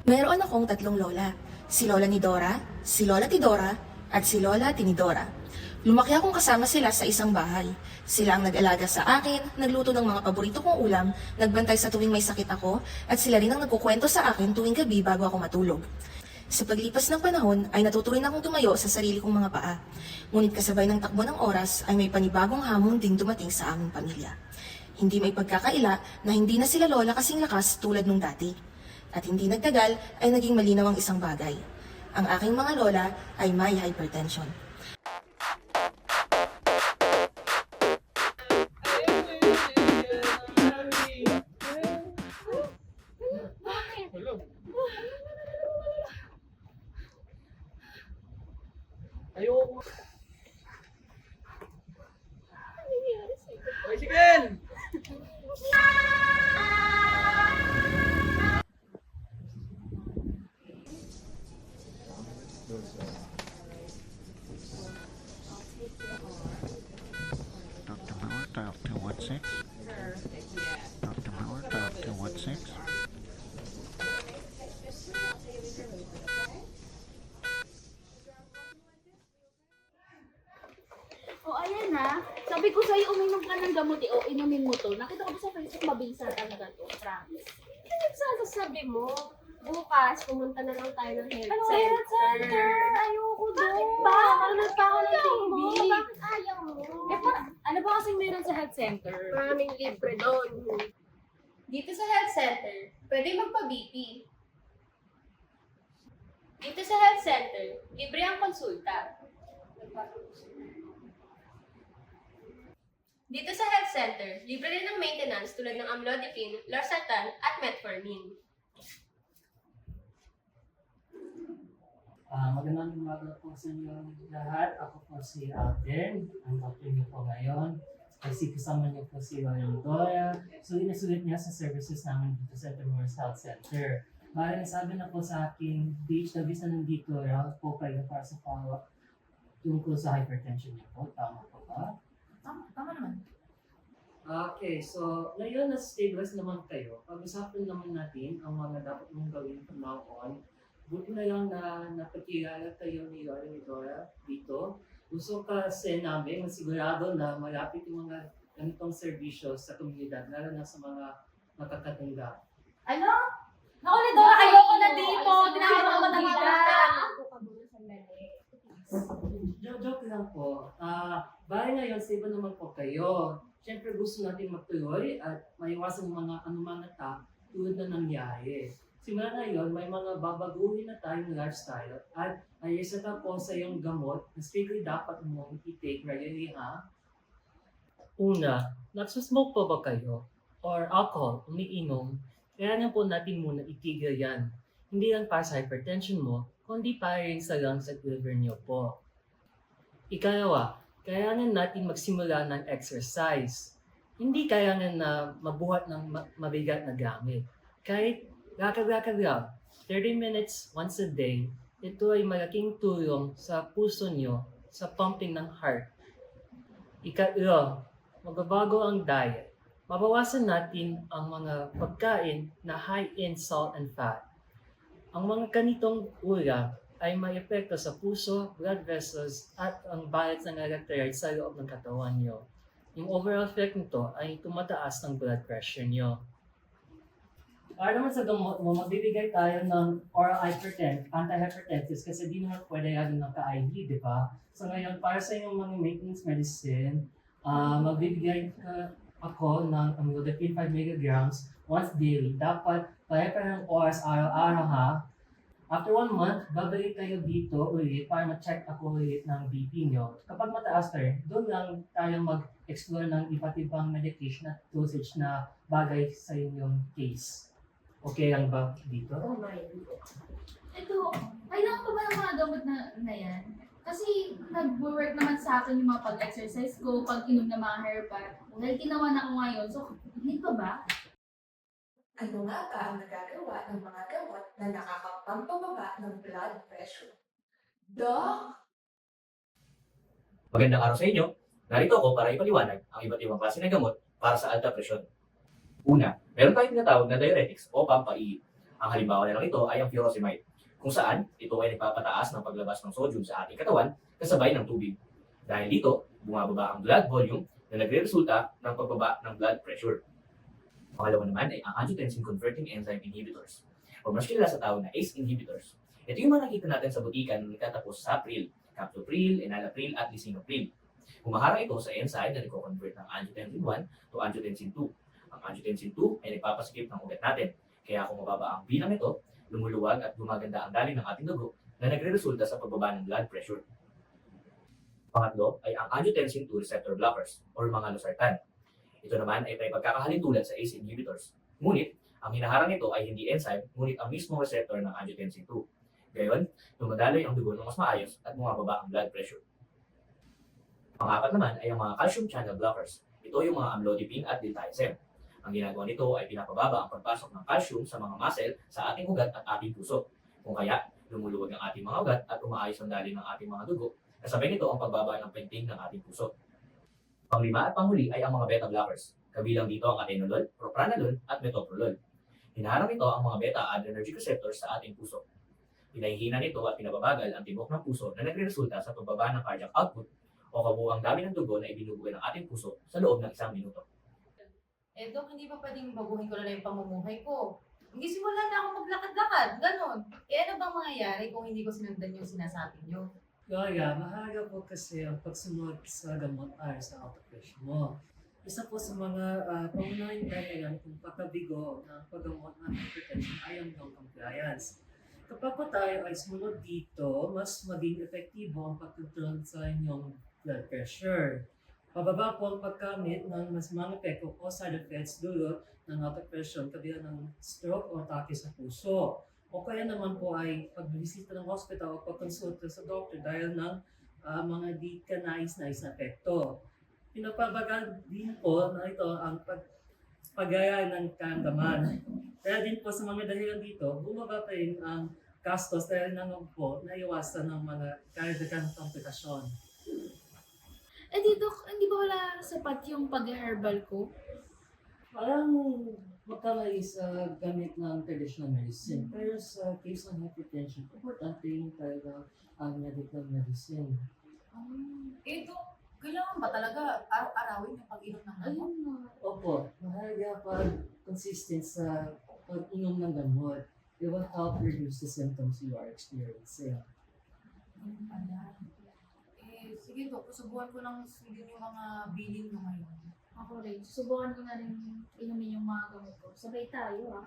Meron akong tatlong lola. Si Lola Nidora, si Lola Tidora, at si Lola Tinidora. Lumaki akong kasama sila sa isang bahay. Sila ang nag-alaga sa akin, nagluto ng mga paborito kong ulam, nagbantay sa tuwing may sakit ako, at sila rin ang nagkukwento sa akin tuwing gabi bago ako matulog. Sa paglipas ng panahon ay natuto rin akong tumayo sa sarili kong mga paa. Ngunit kasabay ng takbo ng oras ay may panibagong hamon ding dumating sa aming pamilya. Hindi may pagkakaila na hindi na sila lola kasing lakas tulad nung dati. At hindi nagtagal ay naging malinaw ang isang bagay. Ang aking mga lola ay may hypertension. Ayoko. Bicycle! Dr. Mauer, dial 216. Dr. Mauer, dial 216. O ayan na, sabi ko sa'yo uminom ka ng gamot o inumin mo to. Nakita ko ba sa Facebook mabisa talaga to, promise. Sabi mo, bukas pumunta na lang tayo ng health Ano center. health center? Ayoko doon. Bakit? Nagpako ng Ayaw TV. mo. Bakit ayaw mo? Ano ba kasing meron sa health center? Maraming libre doon. Dito sa health center, pwede magpa-BP. Dito sa health center, libre ang konsulta. Dito sa health center, libre rin ang maintenance tulad ng amlodipine, losartan, at metformin. Magandang umaga po sa inyo lahat. Ako po si Alden, ang doctor niyo po ngayon. Kasi kasama niyo po si Lola Dora. Sulit niya sa services namin dito sa Memorial Health Center. Maraming sabi na po sa akin, DHWs na nandito, round po kayo para sa follow-up tungkol sa hypertension niyo po. Tama po ba? Tama naman. Okay, so ngayon na stabilize naman kayo, pag-usapan naman natin ang mga dapat mong gawin from now on. Buti na lang na napakilala kayo ni Lola ni Dora dito. Gusto kasi namin masigurado na malapit yung mga ganitong serbisyo sa komunidad, lalo na sa mga nakakatanggap. Ano? Naku, Dora, ayoko na dito. Tinawag ako matangita. Ako ka muna sandali. Joke lang po. Bali ngayon, stable naman po kayo. Siyempre gusto natin magtuloy at maiwasan yung mga anumang attack tulad na nangyari. Simula ngayon, may mga babaguhin na tayong lifestyle at ay isa na po sa iyong gamot na strictly dapat mong i-take regularly, ha? Una, nagsusmoke po ba kayo? Or alcohol, umiinom? Kailangan po natin muna itigil yan. Hindi lang para sa hypertension mo, kundi para rin sa lungs at liver niyo po. Ikalawa, kailangan natin magsimula ng exercise. Hindi kailangan na mabuhat ng mabigat na gamit. Kahit lakad-lakad lang, 30 minutes once a day, ito ay malaking tulong sa puso nyo sa pumping ng heart. Ikatlo, magbabago ang diet. Mabawasan natin ang mga pagkain na high in salt and fat. Ang mga ganitong ulam ay may epekto sa puso, blood vessels, at ang balance ng electrolytes sa loob ng katawan nyo. Yung overall effect nito ay tumataas ng blood pressure nyo. Para naman sa gamot mo, magbibigay tayo ng oral antihypertensives kasi di naman pwede lalo ng ka-IV, di ba? So ngayon, para sa inyong mga maintenance medicine, magbibigay ako ng amlodipine 5 mg once daily. Dapat pare-parehong oras araw-araw, ha? After 1 month, babalik kayo dito ulit para ma-check ako ulit ng BP nyo. Kapag mataas tayo, doon lang tayo mag-explore ng iba't ibang medication at dosage na bagay sa inyong case. Okay lang ba dito? Oh my. Ito, kailangan pa ba ng mga gamot na yan? Kasi nag-work naman sa akin yung mga pag-exercise ko, pag-inom ng mga hair pack. Dahil tinawan ako ngayon, so hindi pa ba? Ano nga ba ang nagagawa ng mga gamot na nakakapampababa ng blood pressure? Doc? Magandang araw sa inyo. Narito ako para ipaliwanag ang iba't ibang klase ng gamot para sa alta presyon. Una, meron tayong tinatawag na diuretics o pampaihi. Ang halimbawa na lang ito ay ang furosemide, kung saan ito ay nagpapataas ng paglabas ng sodium sa ating katawan kasabay ng tubig. Dahil dito, bumababa ang blood volume na nagre-resulta ng pagbaba ng blood pressure. Pangalawa naman ay ang angiotensin converting enzyme inhibitors o mas kilala sa tawag na ACE inhibitors. Ito yung mga nakita natin sa butikan na nagtatapos sa April, captopril, enalapril at lisinopril. Humaharang ito sa enzyme na nagko-convert ng angiotensin 1 to angiotensin 2. Ang angiotensin 2 ay nagpapasikip ng ugat natin. Kaya kung mababa ang bilang nito, lumuluwag at gumaganda ang daloy ng ating dugo na nagre-resulta sa pagbaba ng blood pressure. Pangatlo ay ang angiotensin 2 receptor blockers or mga losartan. Ito naman ay may pagkakahalintulad sa ACE inhibitors. Ngunit, ang hinaharang nito ay hindi enzyme, ngunit ang mismong receptor ng angiotensin 2. Gayon, dumadaloy ang dugo ng mas maayos at bumababa ang blood pressure. Pang-apat naman ay ang mga calcium channel blockers. Ito yung mga amlodipine at diltiazem. Ang ginagawa nito ay pinapababa ang pagpasok ng calcium sa mga muscle sa ating ugat at ating puso. Kung kaya, lumuluwag ang ating mga ugat at umaayos ang daloy ng ating mga dugo. Kasabay nito ang pagbaba ng penting ng ating puso. Panglima at panghuli ay ang mga beta blockers. Kabilang dito ang atenolol, propranolol at metoprolol. Hinaharang nito ang mga beta-adrenergic receptors sa ating puso. Pinahihina nito at pinababagal ang tibok ng puso na nagre-resulta sa pagbaba ng cardiac output o kabuuang dami ng dugo na ibinubuga ng ating puso sa loob ng 1 minuto. Dok, hindi ba pwedeng baguhin ko na lang yung pamumuhay ko? Hindi simula na ako maglakad-lakad, ganon. Ano bang mangyayari kung hindi ko sinundan yung sinasabi nyo? Kaya, mahalaga po kasi ang pagsunod sa gamot ay sa autophagy mo. Isa po sa mga pangunahing dahilan kung pagkabigo ng paggamot ng hypertension ay ang non-compliance. Kapag po tayo ay sumunod dito, mas maging epektibo ang pagkontrol sa inyong blood pressure. Pababa po ang pagkamit ng mas mga epekto o side effects dulot ng autophagy kabilang ng stroke o atake sa puso. O kaya naman po ay pagbisita ng hospital o pagkonsulta sa doctor dahil ng mga di ka nais-nais na epekto. Pinapabagal din po na ito ang paggaya ng karamdaman. Kaya din po sa mga dahilan dito, bumaba pa rin ang gastos dahil naman po naiwasan ng mga karagdagang komplikasyon. Dito, hindi ba wala sapat yung pag-herbal ko? Parang magkamali sa gamit ng traditional medicine. Pero sa case ng hypertension, importante yung talaga ang medical medicine. Dok, kailangan ba talaga araw-arawin yung pag-inom ng gamot? Ayun na. Opo, mahalaga pag consistent sa pag-inom ng gamot. It will help reduce the symptoms you are experiencing. Ganun pala. Sige Dok, susubukan ko lang sundin yung mga bilin nyo ngayon. Ako rin. Susubukan ko na rin inumin yung mga gamot ko. Sabay tayo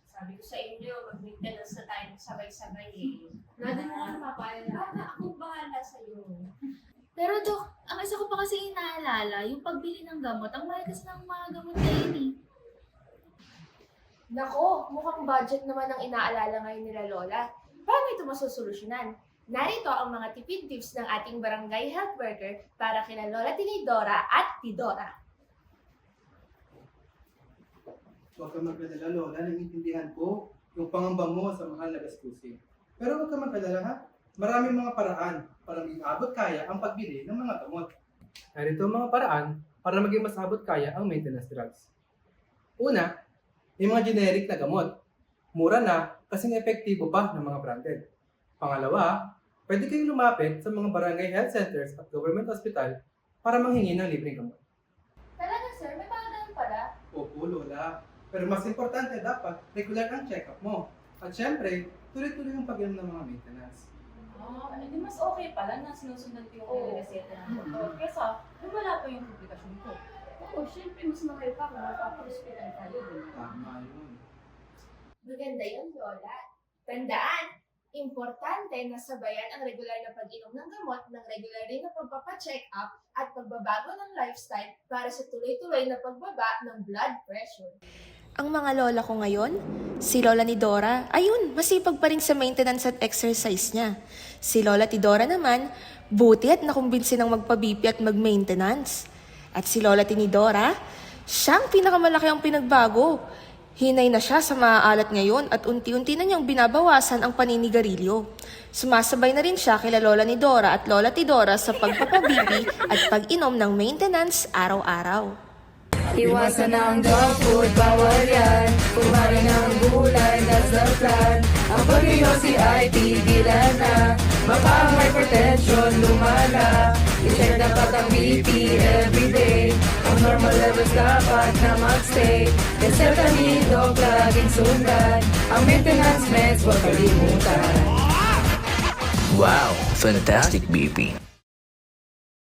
Sabi ko sa inyo, mag-maintenance na tayo sabay-sabay eh. Lagi mo ka napapayala. Ako bahala sa'yo. Pero Dok, ang isa ko pa kasi inaalala, yung pagbili ng gamot, ang mahal kasi ng mga gamot ngayon eh. Nako, mukhang budget naman ang inaalala ngayon nila Lola. Paano ito masusolusyonan? Narito ang mga tipid tips ng ating barangay health worker para kina Lola Tinidora at Tidora. Huwag ka magpadala, Lola. Naiintindihan ko yung pangamba mo sa mahal na gastusin. Pero huwag ka magpadala, ha? Maraming mga paraan para maging abot kaya ang pagbili ng mga gamot. Narito ang mga paraan para maging mas abot kaya ang maintenance drugs. Una, yung mga generic na gamot. Mura na kasing epektibo pa ng mga branded. Pangalawa, pwede kayong lumapit sa mga barangay health centers at government hospital para manghingi ng libreng gamot. Talaga sir, may mga ganun pala. Opo, Lola. Pero mas importante dapat, regular ang check-up mo. At syempre, tuloy-tuloy yung pag-inom ng mga maintenance. Hindi mas okay pala na sinusundan ko yung reseta ng doktor. Kesa, wala pa yung komplikasyon ko. Oo, syempre mas mahal pa kung magpapa-hospital tayo. Tama yun. Maganda yun, Lola. Tandaan, importante na sabayan ang regular na pag-inom ng gamot ng regular rin na pagpapacheck up at pagbabago ng lifestyle para sa tuloy-tuloy na pagbaba ng blood pressure. Ang mga lola ko ngayon, si Lola ni Dora, ayun, masipag pa rin sa maintenance at exercise niya. Si Lola Tidora naman, buti at nakumbinsi ng magpa-BP at mag-maintenance. At si Lola Tinidora, siyang pinakamalaki ang pinagbago. Hinay na siya sa maaalat ngayon at unti-unti na niyang binabawasan ang paninigarilyo. Sumasabay na rin siya kila Lola ni Dora at Lola Tidora sa pagpapabibi at pag-inom ng maintenance araw-araw. Iwasan ang junk food, bawal yan. Kumain ng gulay, that's the plan. Ang pag-iossi ay tigilan na. Baka ang hypertension lumala. I-check dapat ang BP everyday. Ang normal levels dapat na mag-stay. Reseta ni Doc laging sundan. Ang maintenance meds huwag kalimutan. Wow, fantastic BP.